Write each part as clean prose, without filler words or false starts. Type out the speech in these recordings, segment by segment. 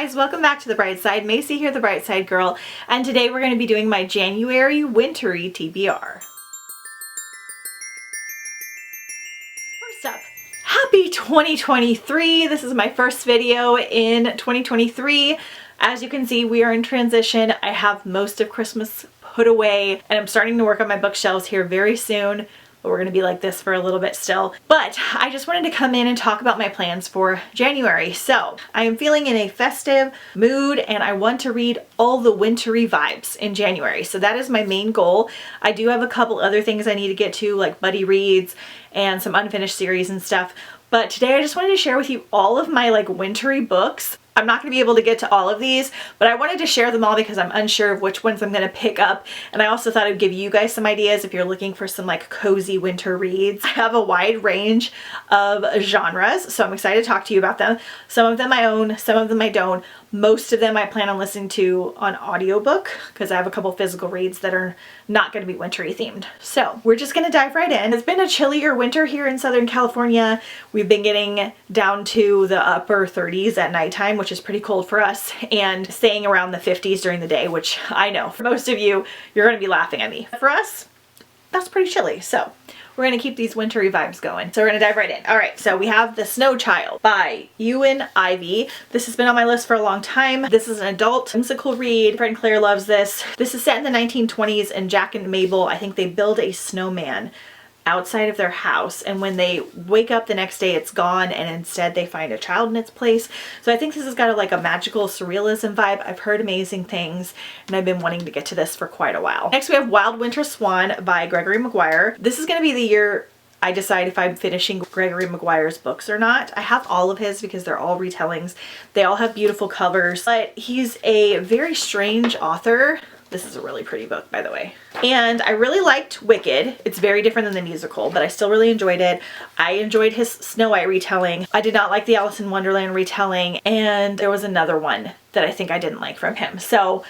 guys, welcome back to The Bright Side. Macy here, the Bright Side Girl, and today we're going to be doing my January Wintery TBR. First up, happy 2023. This is my first video in 2023. As you can see, we are in transition. I have most of Christmas put away, and I'm starting to work on my bookshelves here very soon. But we're going to be like this for a little bit still. But I just wanted to come in and talk about my plans for January. So I am feeling in a festive mood and I want to read all the wintry vibes in January. So that is my main goal. I do have a couple other things I need to get to, like buddy reads and some unfinished series and stuff. But today I just wanted to share with you all of my wintry books. I'm not going to be able to get to all of these, but I wanted to share them all because I'm unsure of which ones I'm going to pick up. And I also thought I'd give you guys some ideas if you're looking for some cozy winter reads. I have a wide range of genres, so I'm excited to talk to you about them. Some of them I own, some of them I don't. Most of them I plan on listening to on audiobook because I have a couple physical reads that are not going to be wintry themed. So we're just going to dive right in. It's been a chillier winter here in Southern California. We've been getting down to the upper 30s at nighttime, which is pretty cold for us, and staying around the 50s during the day, which I know for most of you, you're going to be laughing at me. For us, that's pretty chilly. So we're going to keep these wintry vibes going. So we're going to dive right in. All right, so we have The Snow Child by Ewan Ivey. This has been on my list for a long time. This is an adult whimsical read. My friend Claire loves this. This is set in the 1920s, and Jack and Mabel, I think they build a snowman outside of their house, and when they wake up the next day it's gone, and instead they find a child in its place. So I think this has got a magical surrealism vibe. I've heard amazing things and I've been wanting to get to this for quite a while. Next we have Wild Winter Swan by Gregory Maguire. This is going to be the year I decide if I'm finishing Gregory Maguire's books or not. I have all of his because they're all retellings. They all have beautiful covers, but he's a very strange author. This is a really pretty book, by the way. And I really liked Wicked. It's very different than the musical, but I still really enjoyed it. I enjoyed his Snow White retelling. I did not like the Alice in Wonderland retelling, and there was another one that I think I didn't like from him. So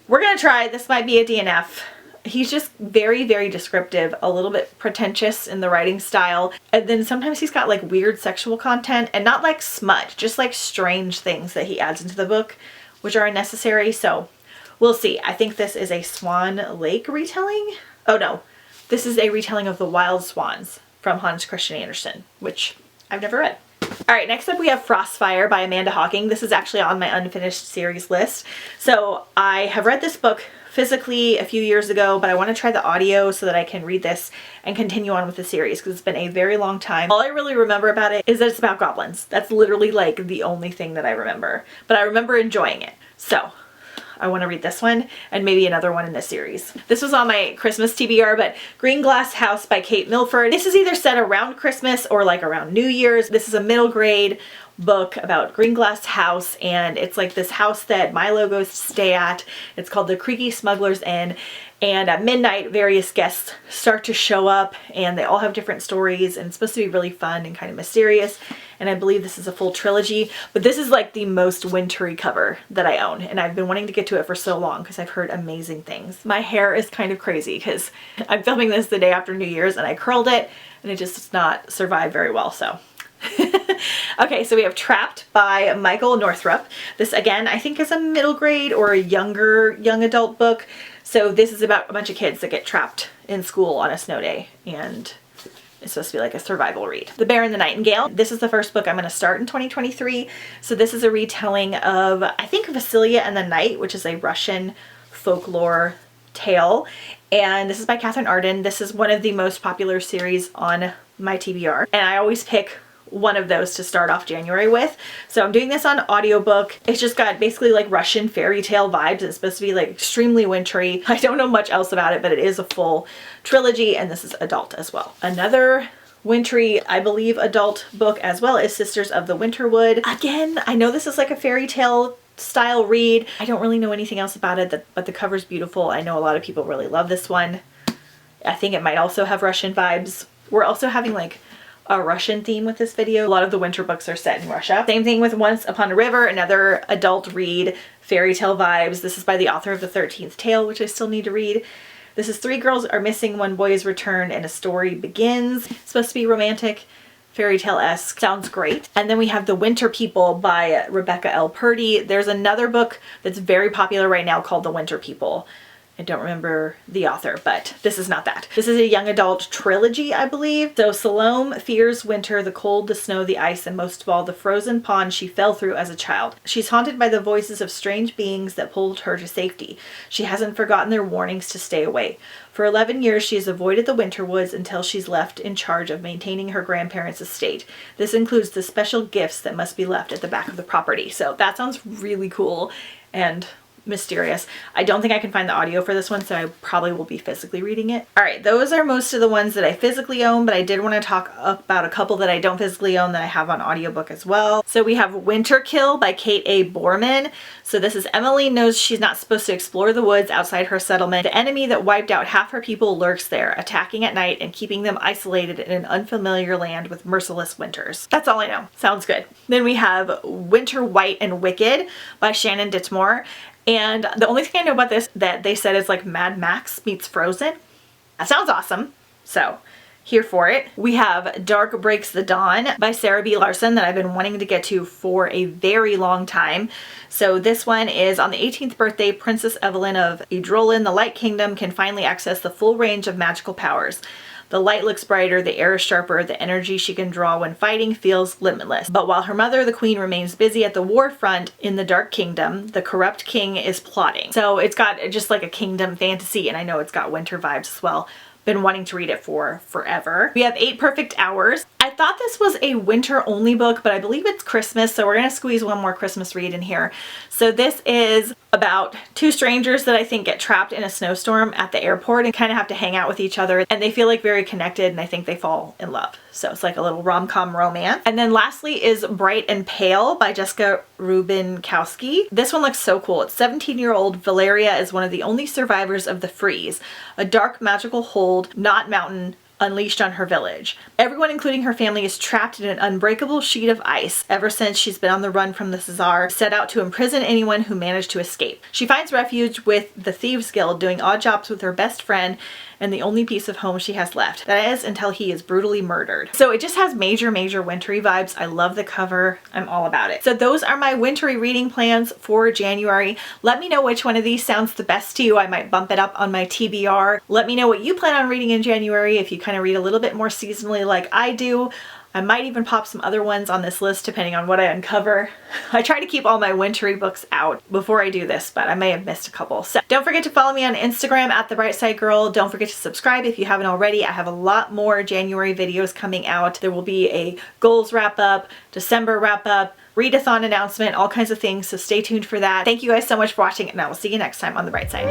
we're gonna try. This might be a DNF. He's just very, very descriptive, a little bit pretentious in the writing style. And then sometimes he's got weird sexual content, and not smut, just strange things that he adds into the book, which are unnecessary. So we'll see. I think this is a Swan Lake retelling. Oh no, this is a retelling of The Wild Swans from Hans Christian Andersen, which I've never read. All right, next up we have Frostfire by Amanda Hocking. This is actually on my unfinished series list. So I have read this book physically a few years ago, but I want to try the audio so that I can read this and continue on with the series because it's been a very long time. All I really remember about it is that it's about goblins. That's literally the only thing that I remember, but I remember enjoying it. So I want to read this one and maybe another one in this series. This was on my Christmas TBR, but Green Glass House by Kate Milford. This is either set around Christmas or around New Year's. This is a middle grade book about Green Glass House, and it's this house that Milo goes to stay at. It's called the Creaky Smuggler's Inn, and at midnight various guests start to show up, and they all have different stories, and it's supposed to be really fun and kind of mysterious. And I believe this is a full trilogy, but this is the most wintry cover that I own, and I've been wanting to get to it for so long because I've heard amazing things. My hair is kind of crazy because I'm filming this the day after New Year's and I curled it and it just does not survive very well, so. Okay, so we have Trapped by Michael Northrup. This again I think is a middle grade or a young adult book. So this is about a bunch of kids that get trapped in school on a snow day, and it's supposed to be a survival read. The Bear and the Nightingale. This is the first book I'm going to start in 2023. So this is a retelling of, I think, Vasilia and the Night, which is a Russian folklore tale. And this is by Catherine Arden. This is one of the most popular series on my TBR. And I always pick one of those to start off January with. So I'm doing this on audiobook. It's just got basically Russian fairy tale vibes. It's supposed to be extremely wintry. I don't know much else about it, but it is a full trilogy, and this is adult as well. Another wintry, I believe, adult book as well is Sisters of the Winterwood. Again, I know this is a fairy tale style read. I don't really know anything else about it, but the cover's beautiful. I know a lot of people really love this one. I think it might also have Russian vibes. We're also having a Russian theme with this video. A lot of the winter books are set in Russia. Same thing with Once Upon a River, another adult read, fairy tale vibes. This is by the author of The 13th Tale, which I still need to read. This is Three girls are missing, one boy is returned, and a story begins. It's supposed to be romantic. fairy tale-esque. Sounds great. And then we have The Winter People by Rebecca L. Purdy. There's another book that's very popular right now called The Winter People. I don't remember the author, but this is not that. This is a young adult trilogy, I believe. So Salome fears winter, the cold, the snow, the ice, and most of all, the frozen pond she fell through as a child. She's haunted by the voices of strange beings that pulled her to safety. She hasn't forgotten their warnings to stay away. For 11 years, she has avoided the winter woods until she's left in charge of maintaining her grandparents' estate. This includes the special gifts that must be left at the back of the property. So that sounds really cool and mysterious. I don't think I can find the audio for this one, so I probably will be physically reading it. All right, those are most of the ones that I physically own, but I did want to talk about a couple that I don't physically own that I have on audiobook as well. So we have Winter Kill by Kate A. Borman. So this is Emily knows she's not supposed to explore the woods outside her settlement. The enemy that wiped out half her people lurks there, attacking at night and keeping them isolated in an unfamiliar land with merciless winters. That's all I know. Sounds good. Then we have Winter White and Wicked by Shannon Ditmore. And the only thing I know about this that they said is like Mad Max meets Frozen. That sounds awesome. So here for it. We have Dark Breaks the Dawn by Sarah B. Larson that I've been wanting to get to for a very long time. So this one is on the 18th birthday, Princess Evelyn of Idrolin, the Light Kingdom, can finally access the full range of magical powers. The light looks brighter, the air is sharper, the energy she can draw when fighting feels limitless. But while her mother, the queen, remains busy at the war front in the Dark Kingdom, the corrupt king is plotting. So it's got just like a kingdom fantasy, and I know it's got winter vibes as well. Been wanting to read it for forever. We have 8 Perfect Hours. I thought this was a winter only book, but I believe it's Christmas, so we're gonna squeeze one more Christmas read in here. So this is about 2 strangers that I think get trapped in a snowstorm at the airport and kind of have to hang out with each other, and they feel like very connected, and I think they fall in love. So it's like a little rom-com romance. And then lastly is Bright and Pale by Jessica Rubinkowski. This one looks so cool. It's 17-year-old Valeria is one of the only survivors of the freeze, a dark magical hold, not mountain, unleashed on her village. Everyone, including her family, is trapped in an unbreakable sheet of ice ever since she's been on the run from the Tsar, set out to imprison anyone who managed to escape. She finds refuge with the Thieves Guild, doing odd jobs with her best friend and the only piece of home she has left. That is until he is brutally murdered. So it just has major wintry vibes. I love the cover. I'm all about it. So those are my wintry reading plans for January. Let me know which one of these sounds the best to you. I might bump it up on my TBR. Let me know what you plan on reading in January if you kind of read a little bit more seasonally like I do. I might even pop some other ones on this list depending on what I uncover. I try to keep all my wintry books out before I do this, but I may have missed a couple. So don't forget to follow me on Instagram at The Bright Side Girl. Don't forget to subscribe if you haven't already. I have a lot more January videos coming out. There will be a goals wrap up, December wrap up, readathon announcement, all kinds of things. So stay tuned for that. Thank you guys so much for watching, and I will see you next time on The Bright Side.